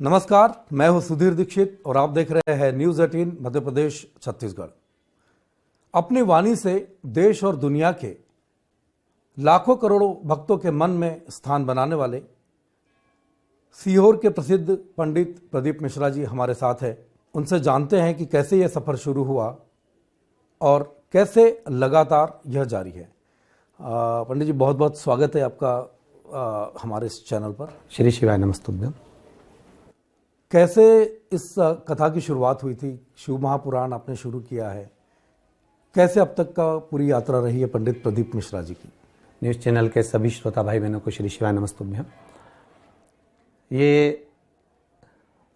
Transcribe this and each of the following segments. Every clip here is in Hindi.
नमस्कार, मैं हूं सुधीर दीक्षित और आप देख रहे हैं न्यूज 18 मध्य प्रदेश छत्तीसगढ़। अपनी वाणी से देश और दुनिया के लाखों करोड़ों भक्तों के मन में स्थान बनाने वाले सीहोर के प्रसिद्ध पंडित प्रदीप मिश्रा जी हमारे साथ हैं। उनसे जानते हैं कि कैसे यह सफर शुरू हुआ और कैसे लगातार यह जारी है। पंडित जी, बहुत बहुत स्वागत है आपका हमारे इस चैनल पर। श्री शिवाय नमस्तुभ्यम। कैसे इस कथा की शुरुआत हुई थी? शिव महापुराण आपने शुरू किया है, कैसे अब तक का पूरी यात्रा रही है पंडित प्रदीप मिश्रा जी की? न्यूज़ चैनल के सभी श्रोता भाई बहनों को श्री शिवाय नमस्तुभ्यम। ये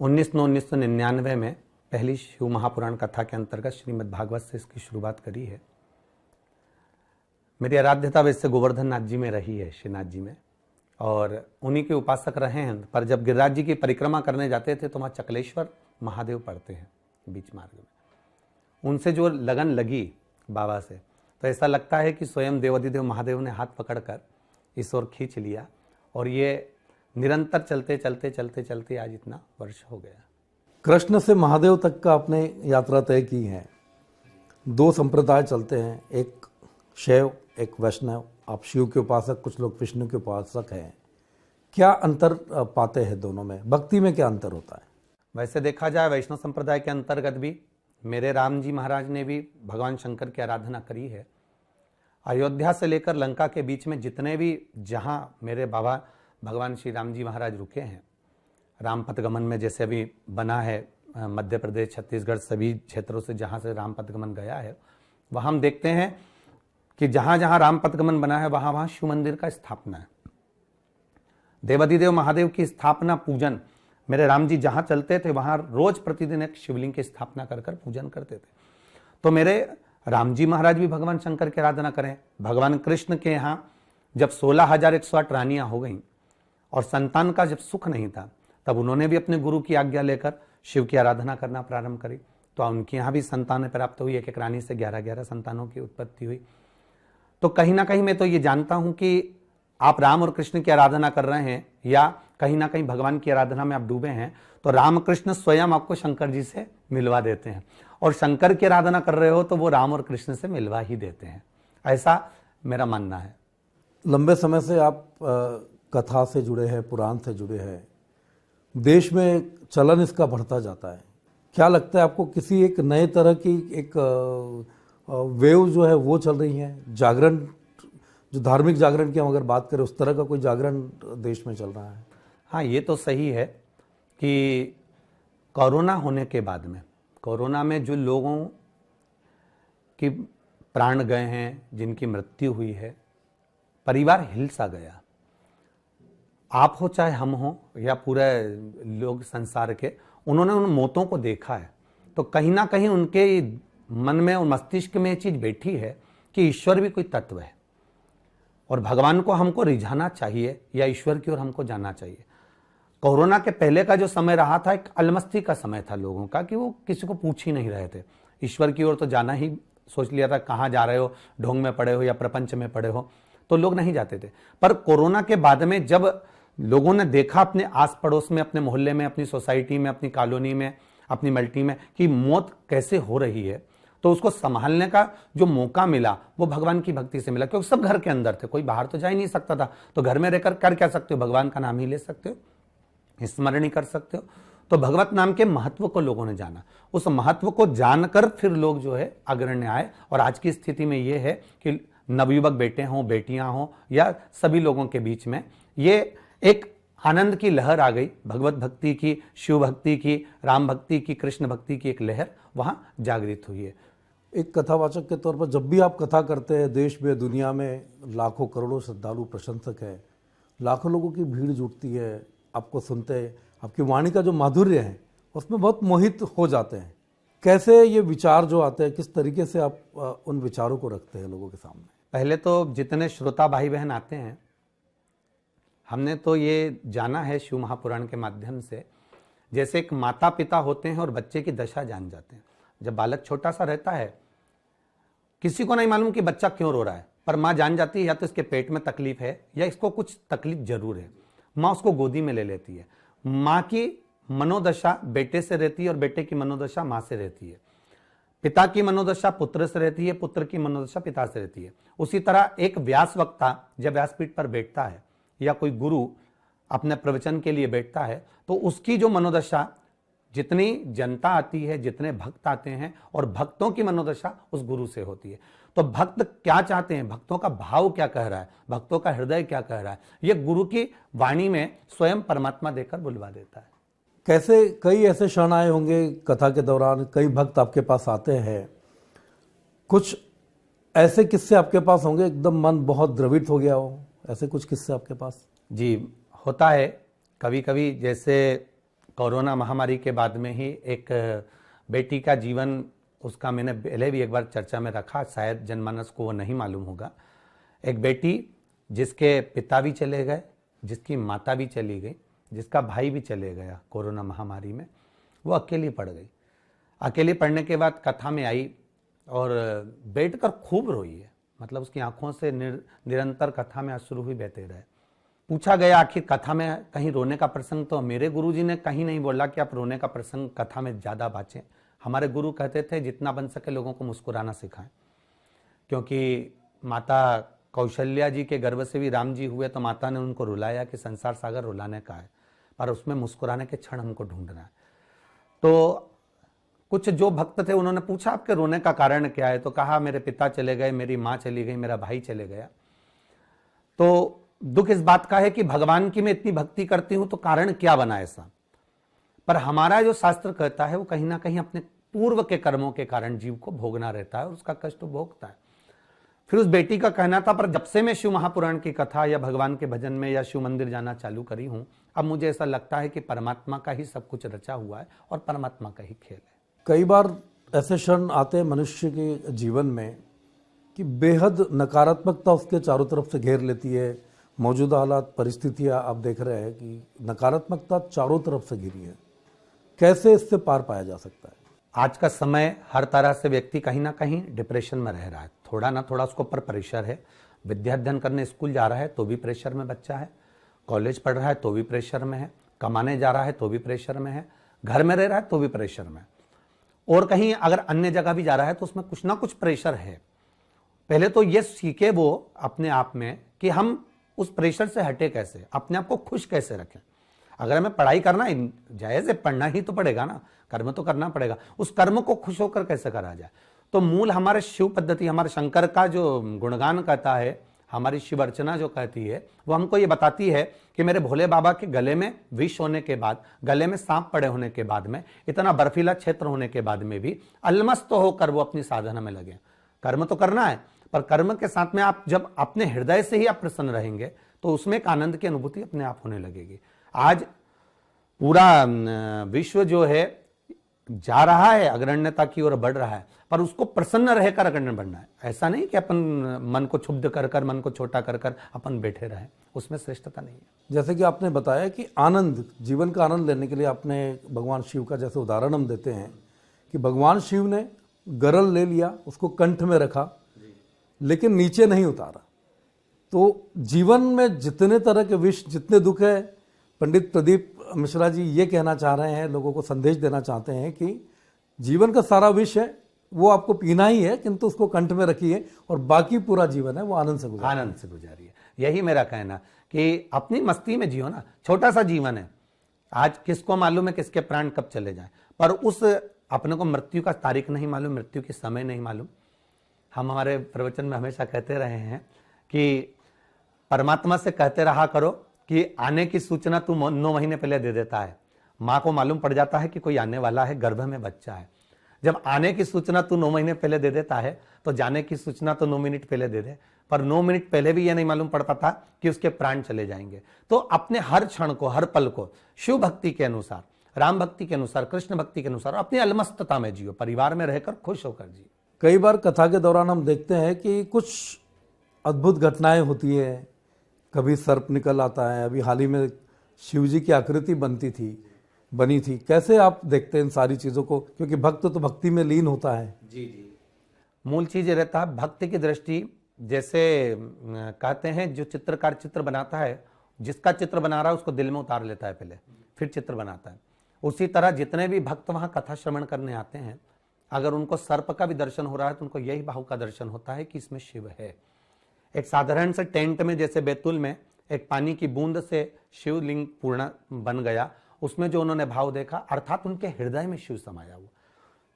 1999 में पहली शिव महापुराण कथा के अंतर्गत श्रीमद् भागवत से इसकी शुरुआत करी है। मेरी आराध्यता वैसे गोवर्धन नाथ जी में रही है, श्रीनाथ जी में, और उन्हीं के उपासक रहे हैं। पर जब गिरिराज जी की परिक्रमा करने जाते थे तो वहाँ चकलेश्वर महादेव पड़ते हैं बीच मार्ग में। उनसे जो लगन लगी बाबा से, तो ऐसा लगता है कि स्वयं देवाधिदेव महादेव ने हाथ पकड़कर इस ओर खींच लिया, और ये निरंतर चलते चलते चलते चलते आज इतना वर्ष हो गया। कृष्ण से महादेव तक का आपने यात्रा तय की है। दो संप्रदाय चलते हैं, एक शैव एक वैष्णव। आप शिव के उपासक, कुछ लोग विष्णु के उपासक हैं। क्या अंतर पाते हैं दोनों में? भक्ति में क्या अंतर होता है? वैसे देखा जाए वैष्णव संप्रदाय के अंतर्गत भी मेरे राम जी महाराज ने भी भगवान शंकर की आराधना करी है। अयोध्या से लेकर लंका के बीच में जितने भी जहाँ मेरे बाबा भगवान श्री राम जी महाराज रुके हैं, राम पथगमन में जैसे अभी बना है मध्य प्रदेश, छत्तीसगढ़, सभी क्षेत्रों से जहाँ से राम पथगमन गया है, वहाँ हम देखते हैं कि जहाँ जहाँ राम पथगमन बना है वहाँ वहाँ शिव मंदिर का स्थापना है। देवाधिदेव महादेव की स्थापना पूजन मेरे राम जी जहाँ चलते थे वहाँ रोज प्रतिदिन एक शिवलिंग की स्थापना कर कर पूजन करते थे। तो मेरे राम जी महाराज भी भगवान शंकर की आराधना करें। भगवान कृष्ण के यहाँ जब 16,108 रानियाँ हो गईं और संतान का जब सुख नहीं था, तब उन्होंने भी अपने गुरु की आज्ञा लेकर शिव की आराधना करना प्रारंभ करी। तो उनके यहाँ भी संतान प्राप्त हुई। एक एक रानी से 11-11 संतानों की उत्पत्ति हुई। तो कहीं ना कहीं मैं तो ये जानता हूं कि आप राम और कृष्ण की आराधना कर रहे हैं या कहीं ना कहीं भगवान की आराधना में आप डूबे हैं, तो राम कृष्ण स्वयं आपको शंकर जी से मिलवा देते हैं, और शंकर की आराधना कर रहे हो तो वो राम और कृष्ण से मिलवा ही देते हैं। ऐसा मेरा मानना है। लंबे समय से आप कथा से जुड़े हैं, पुराण से जुड़े हैं। देश में चलन इसका बढ़ता जाता है। क्या लगता है आपको, किसी एक नए तरह की एक वेव जो है वो चल रही है? जागरण, जो धार्मिक जागरण की हम अगर बात करें, उस तरह का कोई जागरण देश में चल रहा है? हाँ, ये तो सही है कि कोरोना होने के बाद में, कोरोना में जो लोगों की प्राण गए हैं, जिनकी मृत्यु हुई है, परिवार हिल सा गया। आप हो चाहे हम हो या पूरे लोग संसार के, उन्होंने उन मौतों को देखा है। तो कहीं ना कहीं उनके मन में और मस्तिष्क में ये चीज बैठी है कि ईश्वर भी कोई तत्व है और भगवान को हमको रिझाना चाहिए या ईश्वर की ओर हमको जाना चाहिए। कोरोना के पहले का जो समय रहा था, एक अलमस्ती का समय था लोगों का, कि वो किसी को पूछ ही नहीं रहे थे। ईश्वर की ओर तो जाना ही सोच लिया था, कहाँ जा रहे हो, ढोंग में पड़े हो या प्रपंच में पड़े हो, तो लोग नहीं जाते थे। पर कोरोना के बाद में जब लोगों ने देखा अपने आस पड़ोस में, अपने मोहल्ले में, अपनी सोसाइटी में, अपनी कॉलोनी में, अपनी मल्टी में, कि मौत कैसे हो रही है, तो उसको संभालने का जो मौका मिला वो भगवान की भक्ति से मिला। क्योंकि सब घर के अंदर थे, कोई बाहर तो जा ही नहीं सकता था। तो घर में रहकर कर क्या सकते हो? भगवान का नाम ही ले सकते हो, स्मरण ही कर सकते हो। तो भगवत नाम के महत्व को लोगों ने जाना। उस महत्व को जानकर फिर लोग जो है अग्रण्य आए, और आज की स्थिति में ये है कि नवयुवक बेटे हों, बेटियां हों, या सभी लोगों के बीच में ये एक आनंद की लहर आ गई। भगवत भक्ति की, शिव भक्ति की, राम भक्ति की, कृष्ण भक्ति की एक लहर वहां जागृत हुई है। एक कथावाचक के तौर पर जब भी आप कथा करते हैं, देश में दुनिया में लाखों करोड़ों श्रद्धालु प्रशंसक है, लाखों लोगों की भीड़ जुटती है, आपको सुनते हैं, आपकी वाणी का जो माधुर्य है उसमें बहुत मोहित हो जाते हैं। कैसे ये विचार जो आते हैं, किस तरीके से आप उन विचारों को रखते हैं लोगों के सामने? पहले तो जितने श्रोता भाई बहन आते हैं, हमने तो ये जाना है शिव महापुराण के माध्यम से, जैसे एक माता पिता होते हैं और बच्चे की दशा जान जाते हैं। जब बालक छोटा सा रहता है, किसी को नहीं मालूम कि बच्चा क्यों रो रहा है, पर माँ जान जाती है या तो इसके पेट में तकलीफ है या इसको कुछ तकलीफ जरूर है। माँ उसको गोदी में ले लेती है। माँ की मनोदशा बेटे से रहती है और बेटे की मनोदशा माँ से रहती है। पिता की मनोदशा पुत्र से रहती है, पुत्र की मनोदशा पिता से रहती है। उसी तरह एक व्यास वक्ता जब व्यासपीठ पर बैठता है या कोई गुरु अपने प्रवचन के लिए बैठता है तो उसकी जो मनोदशा, जितनी जनता आती है, जितने भक्त आते हैं और भक्तों की मनोदशा उस गुरु से होती है। तो भक्त क्या चाहते हैं, भक्तों का भाव क्या कह रहा है, भक्तों का हृदय क्या कह रहा है, ये गुरु की वाणी में स्वयं परमात्मा देकर बुलवा देता है। कैसे कई ऐसे क्षण आए होंगे कथा के दौरान, कई भक्त आपके पास आते हैं, कुछ ऐसे किस्से आपके पास होंगे एकदम मन बहुत द्रवित हो गया हो, ऐसे कुछ किस्से आपके पास? जी होता है कभी कभी। जैसे कोरोना महामारी के बाद में ही एक बेटी का जीवन, उसका मैंने पहले भी एक बार चर्चा में रखा, शायद जनमानस को वो नहीं मालूम होगा। एक बेटी जिसके पिता भी चले गए, जिसकी माता भी चली गई, जिसका भाई भी चले गया कोरोना महामारी में, वो अकेली पड़ गई। अकेली पड़ने के बाद कथा में आई और बैठकर खूब रोई है। मतलब उसकी आंखों से निरंतर कथा में अश्रु ही बहते रहे। पूछा गया आखिर कथा में कहीं रोने का प्रसंग, तो मेरे गुरुजी ने कहीं नहीं बोला कि आप रोने का प्रसंग कथा में ज़्यादा बाँचें। हमारे गुरु कहते थे जितना बन सके लोगों को मुस्कुराना सिखाएं, क्योंकि माता कौशल्या जी के गर्भ से भी राम जी हुए तो माता ने उनको रुलाया कि संसार सागर रुलाने का है, पर उसमें मुस्कुराने के क्षण हमको ढूंढना है। तो कुछ जो भक्त थे उन्होंने पूछा आपके रोने का कारण क्या है, तो कहा मेरे पिता चले गए, मेरी माँ चली गई, मेरा भाई चले गया। तो दुख इस बात का है कि भगवान की मैं इतनी भक्ति करती हूं तो कारण क्या बना ऐसा। पर हमारा जो शास्त्र कहता है वो कहीं ना कहीं अपने पूर्व के कर्मों के कारण जीव को भोगना रहता है और उसका कष्ट भोगता है। फिर उस बेटी का कहना था, पर जब से मैं शिव महापुराण की कथा या भगवान के भजन में या शिव मंदिर जाना चालू करी हूं, अब मुझे ऐसा लगता है कि परमात्मा का ही सब कुछ रचा हुआ है और परमात्मा का ही खेल है। कई बार ऐसे क्षण आते हैं मनुष्य के जीवन में कि बेहद नकारात्मकता उसके चारों तरफ से घेर लेती है। मौजूदा हालात, परिस्थितियां आप देख रहे हैं कि नकारात्मकता चारों तरफ से घिरी है। कैसे इससे पार पाया जा सकता है? आज का समय हर तरह से व्यक्ति कहीं ना कहीं डिप्रेशन में रह रहा है। थोड़ा ना थोड़ा उसको ऊपर प्रेशर है। विद्या अध्ययन करने स्कूल जा रहा है तो भी प्रेशर में बच्चा है, कॉलेज पढ़ रहा है तो भी प्रेशर में है, कमाने जा रहा है तो भी प्रेशर में है, घर में रह रहा है तो भी प्रेशर में, और कहीं अगर अन्य जगह भी जा रहा है तो उसमें कुछ ना कुछ प्रेशर है। पहले तो ये सीखे वो अपने आप में कि हम उस प्रेशर से हटे कैसे, अपने आप को खुश कैसे रखें। अगर हमें पढ़ाई करना है, जायज है, पढ़ना ही तो पड़ेगा ना, कर्म तो करना पड़ेगा, उस कर्म को खुश होकर कैसे करा जाए। तो मूल हमारे शिव पद्धति, हमारे शंकर का जो गुणगान कहता है, हमारी शिव अर्चना जो कहती है, वो हमको ये बताती है कि मेरे भोले बाबा के गले में विष होने के बाद, गले में सांप पड़े होने के बाद में, इतना बर्फीला क्षेत्र होने के बाद में भी अलमस्त होकर वो अपनी साधना में लगे। कर्म तो करना है, पर कर्म के साथ में आप जब अपने हृदय से ही आप प्रसन्न रहेंगे तो उसमें एक आनंद की अनुभूति अपने आप होने लगेगी। आज पूरा विश्व जो है जा रहा है अग्रण्यता की ओर बढ़ रहा है, पर उसको प्रसन्न रहकर अग्रण्य बढ़ना है। ऐसा नहीं कि अपन मन को क्षुब्ध कर कर, मन को छोटा कर कर अपन बैठे रहे, उसमें श्रेष्ठता नहीं है। जैसे कि आपने बताया कि आनंद, जीवन का आनंद लेने के लिए आपने भगवान शिव का जैसे उदाहरण हम देते हैं कि भगवान शिव ने गरल ले लिया, उसको कंठ में रखा, लेकिन नीचे नहीं उतारा। तो जीवन में जितने तरह के विष, जितने दुख है, पंडित प्रदीप मिश्रा जी ये कहना चाह रहे हैं, लोगों को संदेश देना चाहते हैं कि जीवन का सारा विष है वो आपको पीना ही है, किंतु उसको कंठ में रखिए और बाकी पूरा जीवन है वो आनंद से गुजारिए। यही मेरा कहना कि अपनी मस्ती में जियो ना, छोटा सा जीवन है। आज किसको मालूम है किसके प्राण कब चले जाए, पर उस अपने को मृत्यु का तारीख नहीं मालूम, मृत्यु की समय नहीं मालूम। हम हमारे प्रवचन में हमेशा कहते रहे हैं कि परमात्मा से कहते रहा करो कि आने की सूचना तू 9 महीने पहले दे देता है। माँ को मालूम पड़ जाता है कि कोई आने वाला है, गर्भ में बच्चा है। जब आने की सूचना तू 9 महीने पहले दे देता है तो जाने की सूचना तो 9 मिनट पहले दे दे, पर 9 मिनट पहले भी यह नहीं मालूम पड़ पाता कि उसके प्राण चले जाएंगे। तो अपने हर क्षण को, हर पल को शिव भक्ति के अनुसार, राम भक्ति के अनुसार, कृष्ण भक्ति के अनुसार अपनी अलमस्तता में जियो, परिवार में रहकर खुश होकर जियो। कई बार कथा के दौरान हम देखते हैं कि कुछ अद्भुत घटनाएं होती है, कभी सर्प निकल आता है, अभी हाल ही में शिव जी की आकृति बनी थी। कैसे आप देखते हैं इन सारी चीज़ों को, क्योंकि भक्त तो भक्ति में लीन होता है। जी मूल चीज ये रहता है भक्ति की दृष्टि। जैसे कहते हैं जो चित्रकार चित्र बनाता है, जिसका चित्र बना रहा है उसको दिल में उतार लेता है पहले, फिर चित्र बनाता है। उसी तरह जितने भी भक्त वहां कथा श्रवण करने आते हैं, अगर उनको सर्प का भी दर्शन हो रहा है तो उनको यही भाव का दर्शन होता है कि इसमें शिव है। एक साधारण से टेंट में, जैसे बैतुल में एक पानी की बूंद से शिवलिंग पूर्ण बन गया, उसमें जो उन्होंने भाव देखा, अर्थात उनके हृदय में शिव समाया हुआ।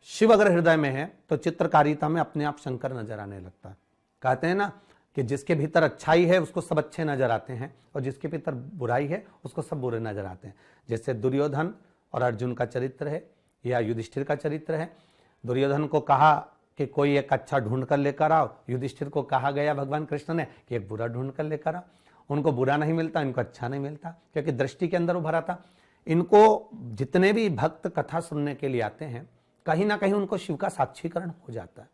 शिव अगर हृदय में है तो चित्रकारिता में अपने आप शंकर नजर आने लगता है। कहते हैं ना कि जिसके भीतर अच्छाई है उसको सब अच्छे नजर आते हैं, और जिसके भीतर बुराई है उसको सब बुरे नजर आते हैं। जैसे दुर्योधन और अर्जुन का चरित्र है या युधिष्ठिर का चरित्र है। दुर्योधन को कहा कि कोई एक अच्छा ढूंढ कर लेकर आओ, युधिष्ठिर को कहा गया भगवान कृष्ण ने कि एक बुरा ढूंढ कर लेकर आओ। उनको बुरा नहीं मिलता, इनको अच्छा नहीं मिलता, क्योंकि दृष्टि के अंदर उभरा था। इनको जितने भी भक्त कथा सुनने के लिए आते हैं, कहीं ना कहीं उनको शिव का साक्षीकरण हो जाता है।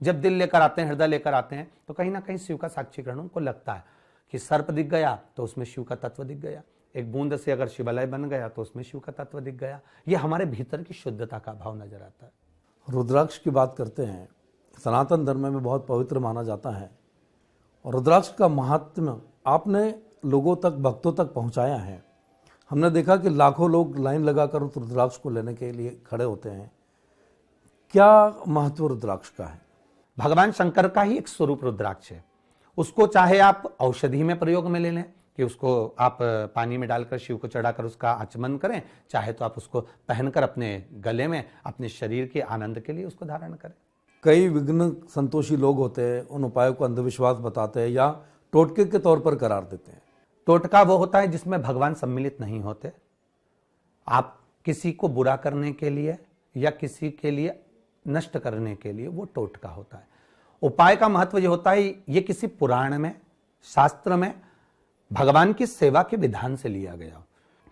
जब दिल लेकर आते हैं, हृदय लेकर आते हैं, तो कहीं ना कहीं शिव का साक्षीकरण उनको लगता है कि सर्प दिख गया तो उसमें शिव का तत्व दिख गया, एक बूंद से अगर शिवालय बन गया तो उसमें शिव का तत्व दिख गया। ये हमारे भीतर की शुद्धता का भाव नजर आता है। रुद्राक्ष की बात करते हैं, सनातन धर्म में बहुत पवित्र माना जाता है, और रुद्राक्ष का महात्म्य आपने लोगों तक, भक्तों तक पहुंचाया है। हमने देखा कि लाखों लोग लाइन लगाकर उस रुद्राक्ष को लेने के लिए खड़े होते हैं। क्या महत्व रुद्राक्ष का है? भगवान शंकर का ही एक स्वरूप रुद्राक्ष है। उसको चाहे आप औषधि में प्रयोग में ले लें कि उसको आप पानी में डालकर शिव को चढ़ाकर उसका आचमन करें, चाहे तो आप उसको पहनकर अपने गले में अपने शरीर के आनंद के लिए उसको धारण करें। कई विघ्न संतोषी लोग होते हैं, उन उपायों को अंधविश्वास बताते हैं या टोटके के तौर पर करार देते हैं। टोटका वो होता है जिसमें भगवान सम्मिलित नहीं होते। आप किसी को बुरा करने के लिए या किसी के लिए नष्ट करने के लिए वो टोटका होता है। उपाय का महत्व ये होता है, ये किसी पुराण में, शास्त्र में भगवान की सेवा के विधान से लिया गया।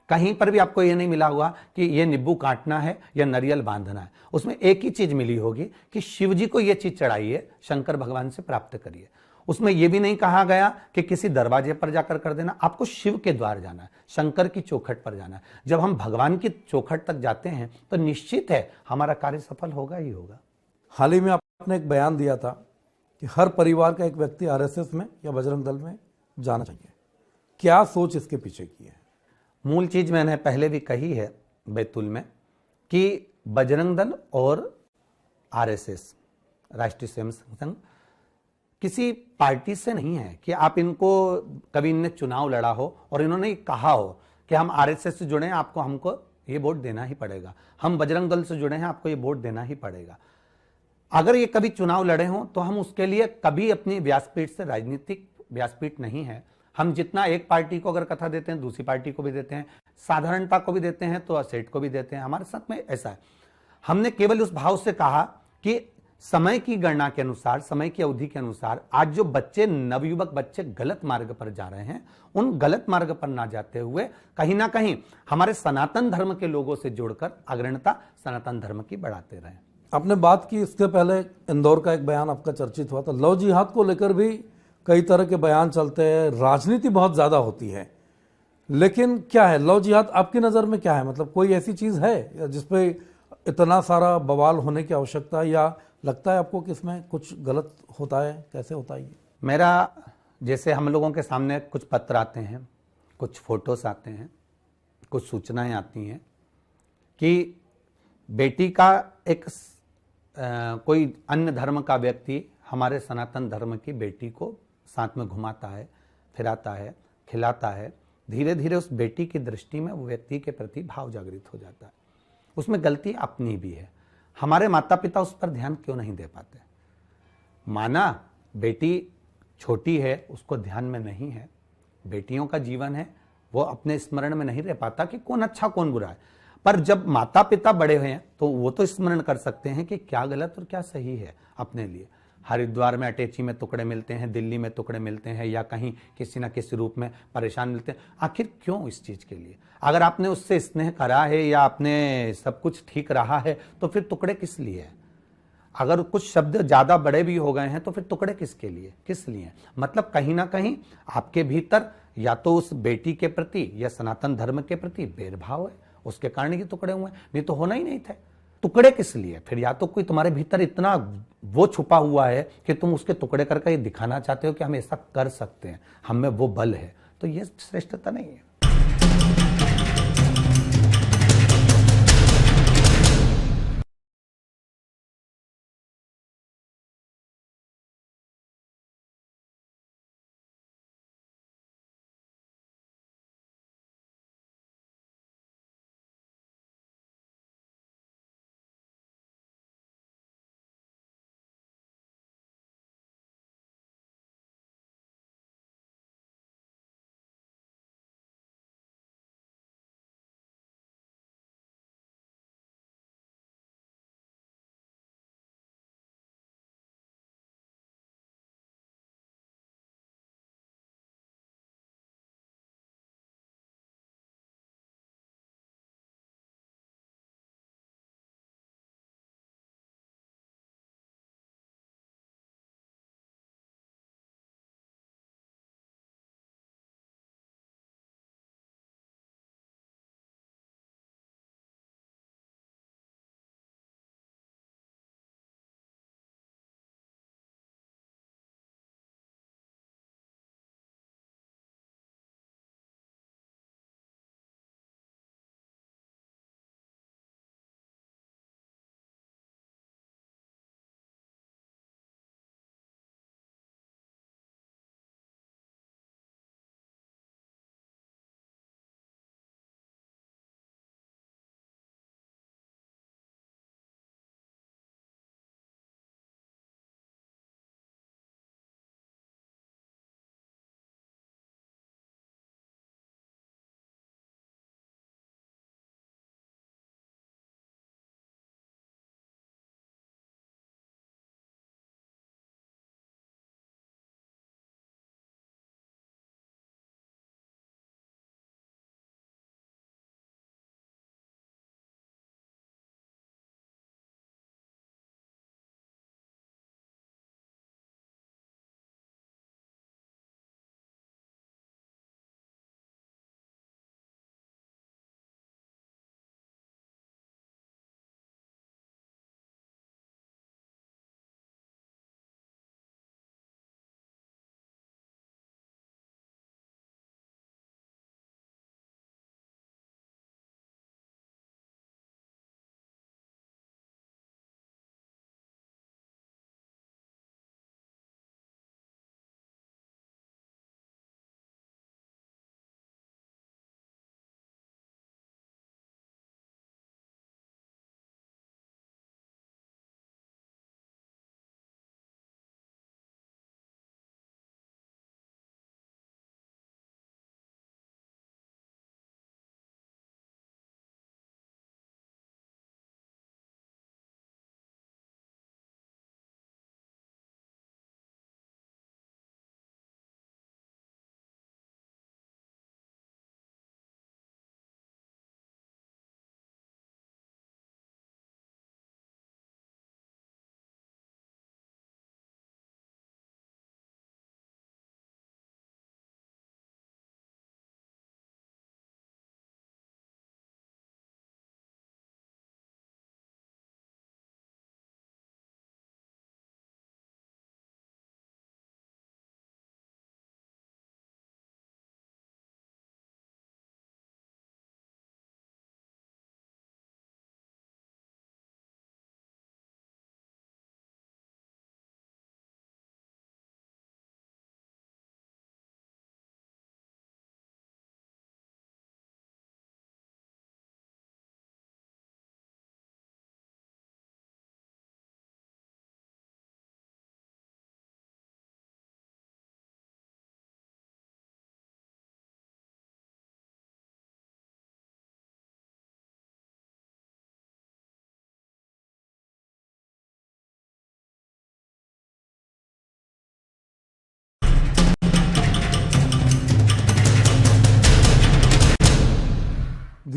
कहीं पर भी आपको ये नहीं मिला हुआ कि ये नींबू काटना है या नारियल बांधना है। उसमें एक ही चीज मिली होगी कि शिव जी को ये चीज चढ़ाइए, शंकर भगवान से प्राप्त करिए। उसमें यह भी नहीं कहा गया कि किसी दरवाजे पर जाकर कर देना। आपको शिव के द्वार जाना है, शंकर की चौखट पर जाना है। जब हम भगवान की चौखट तक जाते हैं तो निश्चित है हमारा कार्य सफल होगा ही होगा। हाल ही में आपने एक बयान दिया था कि हर परिवार का एक व्यक्ति आरएसएस में या बजरंग दल में जाना चाहिए। क्या सोच इसके पीछे की है? मूल चीज मैंने पहले भी कही है बैतुल में कि बजरंग दल और आरएसएस, राष्ट्रीय स्वयंसेवक संघ, किसी पार्टी से नहीं है कि आप इनको, कभी इनने चुनाव लड़ा हो और इन्होंने कहा हो कि हम आरएसएस से जुड़े हैं, आपको हमको ये वोट देना ही पड़ेगा, हम बजरंग दल से जुड़े हैं, आपको ये वोट देना ही पड़ेगा। अगर ये कभी चुनाव लड़े हों तो हम उसके लिए कभी अपनी व्यासपीठ से, राजनीतिक व्यासपीठ नहीं है, हम जितना एक पार्टी को अगर कथा देते हैं दूसरी पार्टी को भी देते हैं, साधारणता को भी देते हैं तो असेट को भी देते हैं। हमारे साथ में ऐसा है। हमने केवल उस भाव से कहा कि समय की गणना के अनुसार, समय की अवधि के अनुसार आज जो बच्चे, नवयुवक बच्चे गलत मार्ग पर जा रहे हैं, उन गलत मार्ग पर ना जाते हुए कहीं ना कहीं हमारे सनातन धर्म के लोगों से जुड़कर अग्रणता सनातन धर्म की बढ़ाते रहे। आपने बात की, इसके पहले इंदौर का एक बयान आपका चर्चित हुआ था। लव जिहाद को लेकर भी कई तरह के बयान चलते हैं, राजनीति बहुत ज्यादा होती है, लेकिन क्या है लव जिहाद आपकी नजर में क्या है? मतलब कोई ऐसी चीज है जिसपे इतना सारा बवाल होने की आवश्यकता, या लगता है आपको कि इसमें कुछ गलत होता है? कैसे होता है ये? मेरा, जैसे हम लोगों के सामने कुछ पत्र आते हैं, कुछ फोटोस आते हैं, कुछ सूचनाएं आती हैं कि बेटी का एक कोई अन्य धर्म का व्यक्ति हमारे सनातन धर्म की बेटी को साथ में घुमाता है, फिराता है, खिलाता है। धीरे धीरे उस बेटी की दृष्टि में वो व्यक्ति के प्रति भाव जागृत हो जाता है। उसमें गलती अपनी भी है। हमारे माता पिता उस पर ध्यान क्यों नहीं दे पाते? माना बेटी छोटी है, उसको ध्यान में नहीं है, बेटियों का जीवन है, वो अपने स्मरण में नहीं रह पाता कि कौन अच्छा कौन बुरा है। पर जब माता पिता बड़े हुए हैं तो वो तो स्मरण कर सकते हैं कि क्या गलत और क्या सही है अपने लिए। हरिद्वार में अटैची में टुकड़े मिलते हैं, दिल्ली में टुकड़े मिलते हैं, या कहीं किसी न किसी रूप में परेशान मिलते हैं। आखिर क्यों इस चीज के लिए? अगर आपने उससे स्नेह करा है या आपने सब कुछ ठीक रहा है तो फिर टुकड़े किस लिए है? अगर कुछ शब्द ज्यादा बड़े भी हो गए हैं तो फिर टुकड़े किसके लिए, किस लिए? मतलब कहीं ना कहीं आपके भीतर या तो उस बेटी के प्रति या सनातन धर्म के प्रति भेदभाव है, उसके कारण ये टुकड़े हुए, नहीं तो होना ही नहीं थे। टुकड़े किस लिए? फिर या तो कोई तुम्हारे भीतर इतना वो छुपा हुआ है कि तुम उसके टुकड़े करके ये दिखाना चाहते हो कि हम ऐसा कर सकते हैं, हम में वो बल है, तो ये श्रेष्ठता नहीं है।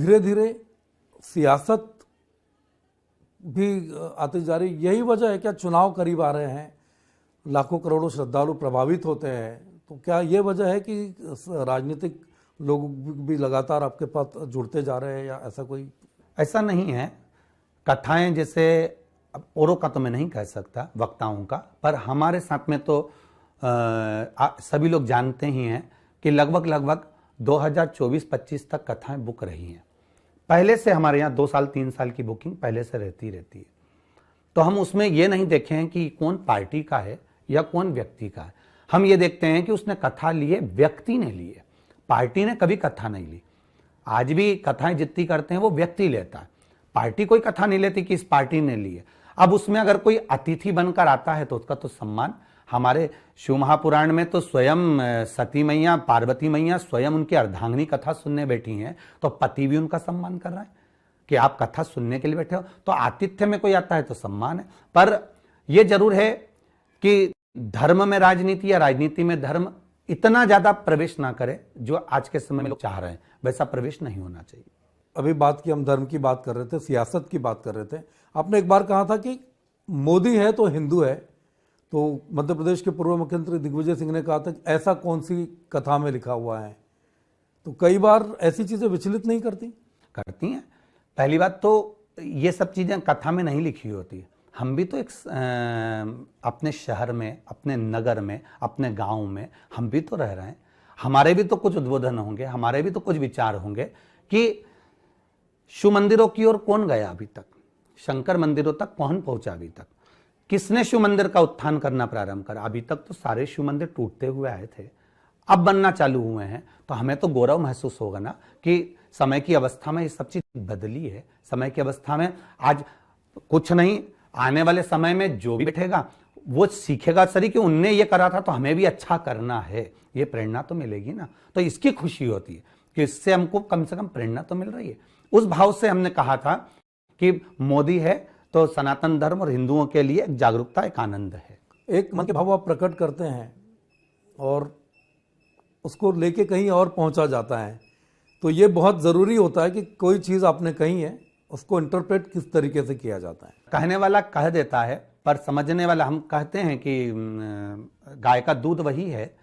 धीरे धीरे सियासत भी आती जा रही, यही वजह है क्या? चुनाव करीब आ रहे हैं, लाखों करोड़ों श्रद्धालु प्रभावित होते हैं, तो क्या ये वजह है कि राजनीतिक लोग भी लगातार आपके पास जुड़ते जा रहे हैं, या ऐसा कोई? ऐसा नहीं है। कथाएं जैसे, अब औरों का तो मैं नहीं कह सकता, वक्ताओं का, पर हमारे साथ में तो सभी लोग जानते ही हैं कि लगभग 2024-25 तक कथाएं बुक रही हैं। पहले से हमारे यहाँ 2 साल 3 साल की बुकिंग पहले से रहती है। तो हम उसमें ये नहीं देखे हैं कि कौन पार्टी का है या कौन व्यक्ति का है। हम ये देखते हैं कि उसने कथा लिए, व्यक्ति ने लिए, पार्टी ने कभी कथा नहीं ली। आज भी कथाएं जितनी करते हैं वो व्यक्ति लेता है, पार्टी कोई कथा नहीं लेती कि इस पार्टी ने ली है। अब उसमें अगर कोई अतिथि बनकर आता है तो उसका तो सम्मान, हमारे शिव महापुराण में तो स्वयं सती मैया, पार्वती मैया स्वयं उनकी अर्धांगिनी कथा सुनने बैठी हैं, तो पति भी उनका सम्मान कर रहा है कि आप कथा सुनने के लिए बैठे हो। तो आतिथ्य में कोई आता है तो सम्मान है। पर यह जरूर है कि धर्म में राजनीति या राजनीति में धर्म इतना ज्यादा प्रवेश ना करे जो आज के समय में लोग चाह रहे हैं, वैसा प्रवेश नहीं होना चाहिए। अभी बात की, हम धर्म की बात कर रहे थे, सियासत की बात कर रहे थे। आपने एक बार कहा था कि मोदी है तो हिंदू है, तो मध्य प्रदेश के पूर्व मुख्यमंत्री दिग्विजय सिंह ने कहा था कि ऐसा कौन सी कथा में लिखा हुआ है। तो कई बार ऐसी चीजें विचलित नहीं करती? करती हैं। पहली बात तो ये सब चीजें कथा में नहीं लिखी होती। हम भी तो एक अपने शहर में, अपने नगर में, अपने गांव में हम भी तो रह रहे हैं। हमारे भी तो कुछ उद्बोधन होंगे, हमारे भी तो कुछ विचार होंगे कि शिव मंदिरों की ओर कौन गया अभी तक, शंकर मंदिरों तक कौन पहुंचा अभी तक, किसने शिव मंदिर का उत्थान करना प्रारंभ करा। अभी तक तो सारे शिव मंदिर टूटते हुए आए थे, अब बनना चालू हुए हैं। तो हमें तो गौरव महसूस होगा ना कि समय की अवस्था में ये सब चीज बदली है। समय की अवस्था में आज कुछ नहीं, आने वाले समय में जो भी बैठेगा वो सीखेगा सरी कि उनने ये करा था तो हमें भी अच्छा करना है, ये प्रेरणा तो मिलेगी ना। तो इसकी खुशी होती है कि इससे हमको कम से कम प्रेरणा तो मिल रही है। उस भाव से हमने कहा था कि मोदी है तो सनातन धर्म और हिंदुओं के लिए एक जागरूकता, एक आनंद है। एक मन के भाव आप प्रकट करते हैं और उसको लेके कहीं और पहुंचा जाता है, तो ये बहुत ज़रूरी होता है कि कोई चीज़ आपने कही है उसको इंटरप्रेट किस तरीके से किया जाता है। कहने वाला कह देता है पर समझने वाला, हम कहते हैं कि गाय का दूध वही है,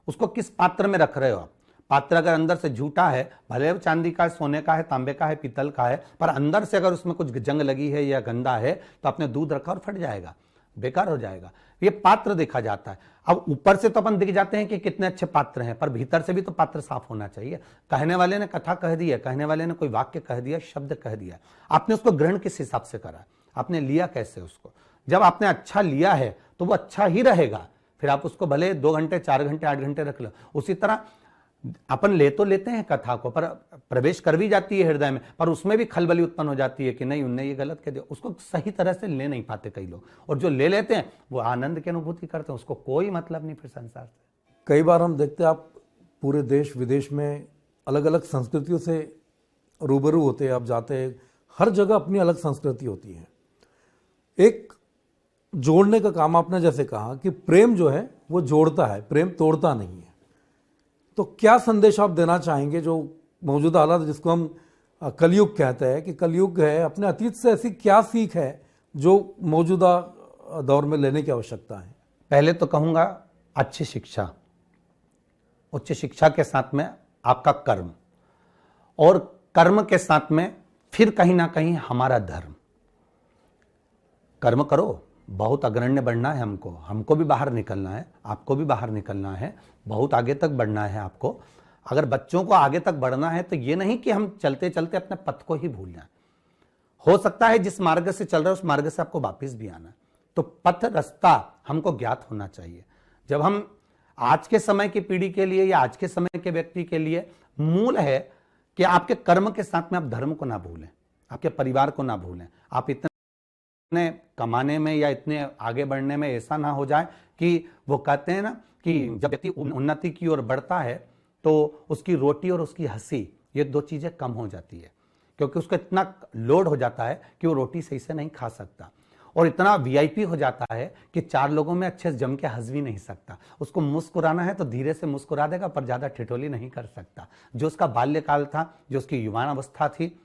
उसको किस पात्र में रख रहे हो आप। पात्र अगर अंदर से झूठा है, भले वो चांदी का है, सोने का है, तांबे का है, पीतल का है, पर अंदर से अगर उसमें कुछ जंग लगी है या गंदा है तो आपने दूध रखा और फट जाएगा, बेकार हो जाएगा। ये पात्र देखा जाता है। अब ऊपर से तो अपन दिख जाते हैं कि कितने अच्छे पात्र हैं, पर भीतर से भी तो पात्र साफ होना चाहिए। कहने वाले ने कथा कह दी है, कहने वाले ने कोई वाक्य कह दिया, शब्द कह दिया, आपने उसको ग्रहण किस हिसाब से करा, आपने लिया कैसे उसको। जब आपने अच्छा लिया है तो वो अच्छा ही रहेगा, फिर आप उसको भले 2 घंटे 4 घंटे 8 घंटे रख लो। उसी तरह अपन ले तो लेते हैं कथा को, पर प्रवेश कर भी जाती है हृदय में, पर उसमें भी खलबली उत्पन्न हो जाती है कि नहीं उनने ये गलत कह दिया। उसको सही तरह से ले नहीं पाते कई लोग, और जो ले लेते हैं वो आनंद की अनुभूति करते हैं, उसको कोई मतलब नहीं फिर संसार से। कई बार हम देखते हैं आप पूरे देश विदेश में अलग अलग संस्कृतियों से रूबरू होते हैं, आप जाते हैं, हर जगह अपनी अलग संस्कृति होती है। एक जोड़ने का काम आपने जैसे कहा कि प्रेम जो है वो जोड़ता है, प्रेम तोड़ता नहीं है। तो क्या संदेश आप देना चाहेंगे जो मौजूदा हालात, जिसको हम कलयुग कहते हैं कि कलयुग है, अपने अतीत से ऐसी क्या सीख है जो मौजूदा दौर में लेने की आवश्यकता है? पहले तो कहूंगा अच्छी शिक्षा, उच्च शिक्षा के साथ में आपका कर्म, और कर्म के साथ में फिर कहीं ना कहीं हमारा धर्म। कर्म करो, बहुत अग्रण्य बढ़ना है हमको भी बाहर निकलना है, आपको भी बाहर निकलना है, बहुत आगे तक बढ़ना है आपको। अगर बच्चों को आगे तक बढ़ना है तो ये नहीं कि हम चलते चलते अपने पथ को ही भूल जाएं। हो सकता है जिस मार्ग से चल रहे हो उस मार्ग से आपको वापस भी आना है, तो पथ रास्ता हमको ज्ञात होना चाहिए। जब हम आज के समय की पीढ़ी के लिए या आज के समय के व्यक्ति के लिए मूल है कि आपके कर्म के साथ में आप धर्म को ना भूलें, आपके परिवार को ना भूलें। आप इतने कमाने में या इतने आगे बढ़ने में ऐसा ना हो जाए कि वो कहते हैं ना कि जब व्यक्ति उन्नति की ओर बढ़ता है तो उसकी रोटी और उसकी हंसी, ये 2 चीजें कम हो जाती है, क्योंकि उसको इतना लोड हो जाता है कि वो रोटी सही से नहीं खा सकता। और इतना वीआईपी हो जाता है कि 4 लोगों में अच्छे से जम के हंस भी नहीं सकता। उसको मुस्कुराना है तो धीरे से मुस्कुरा देगा, पर ज्यादा ठिठोली नहीं कर सकता। जो उसका बाल्यकाल था, जो उसकी युवावस्था थी,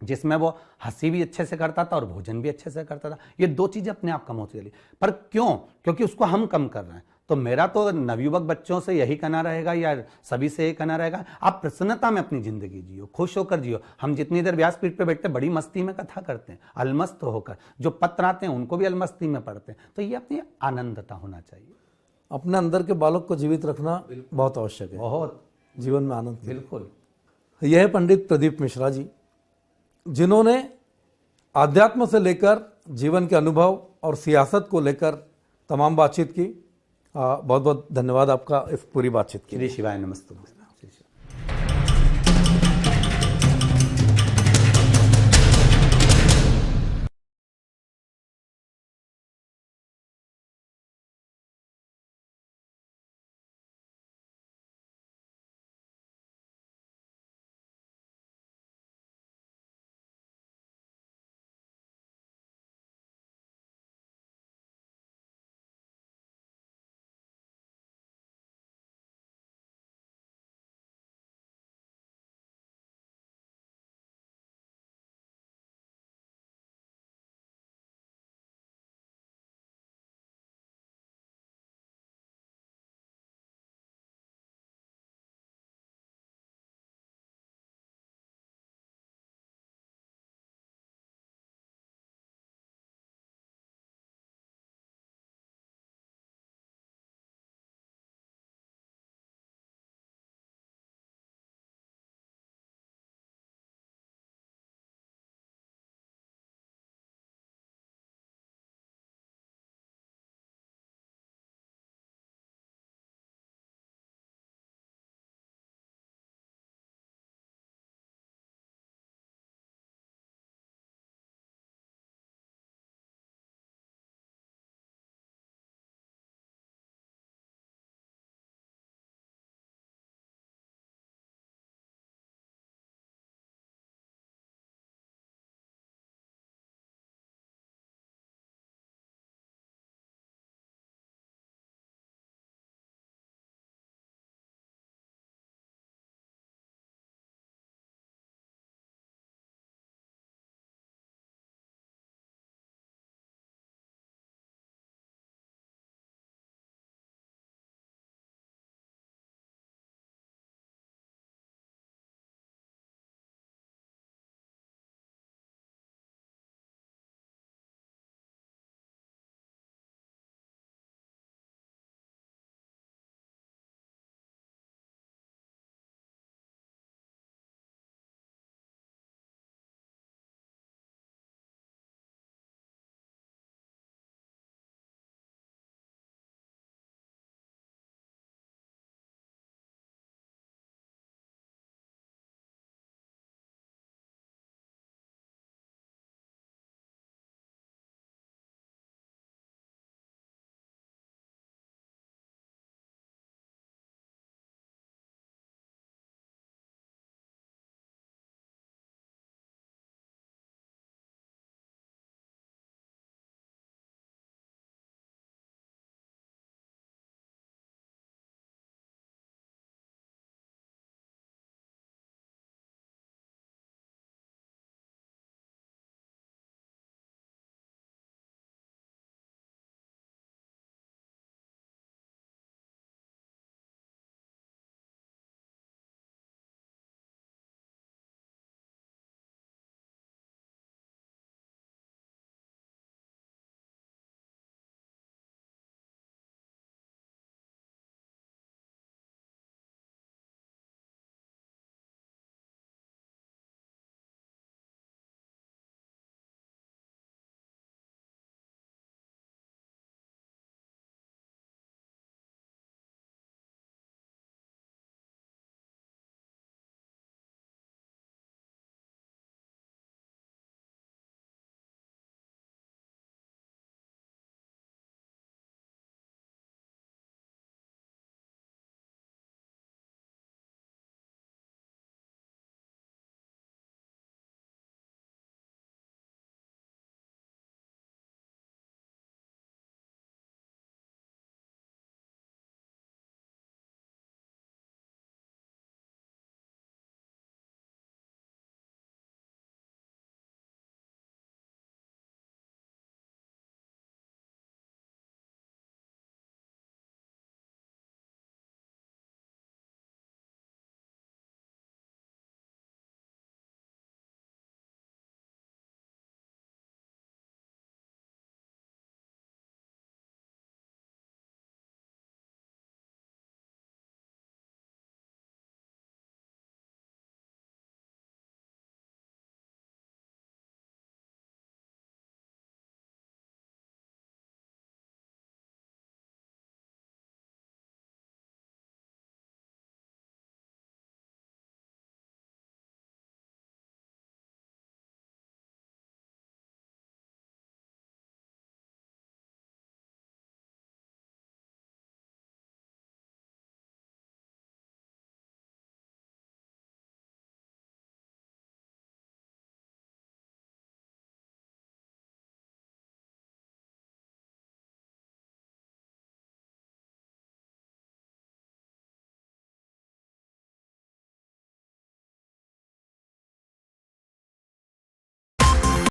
जिसमें वो हंसी भी अच्छे से करता था और भोजन भी अच्छे से करता था, ये 2 चीजें अपने आप कम होती चली। पर क्यों? क्योंकि उसको हम कम कर रहे हैं। तो मेरा तो नवयुवक बच्चों से यही कहना रहेगा, या सभी से यही कहना रहेगा, आप प्रसन्नता में अपनी जिंदगी जियो, खुश होकर जियो। हम जितनी देर व्यासपीठ पे बैठते बड़ी मस्ती में कथा करते हैं, अलमस्त होकर। जो पत्र आते हैं उनको भी अलमस्ती में पढ़ते हैं। तो ये अपनी आनंदता होना चाहिए। अपने अंदर के बालक को जीवित रखना बहुत आवश्यक है, बहुत जीवन में आनंद। बिल्कुल। यह है पंडित प्रदीप मिश्रा जी, जिन्होंने आध्यात्म से लेकर जीवन के अनुभव और सियासत को लेकर तमाम बातचीत की। बहुत बहुत धन्यवाद आपका इस पूरी बातचीत के लिए। श्री शिवाय नमस्ते।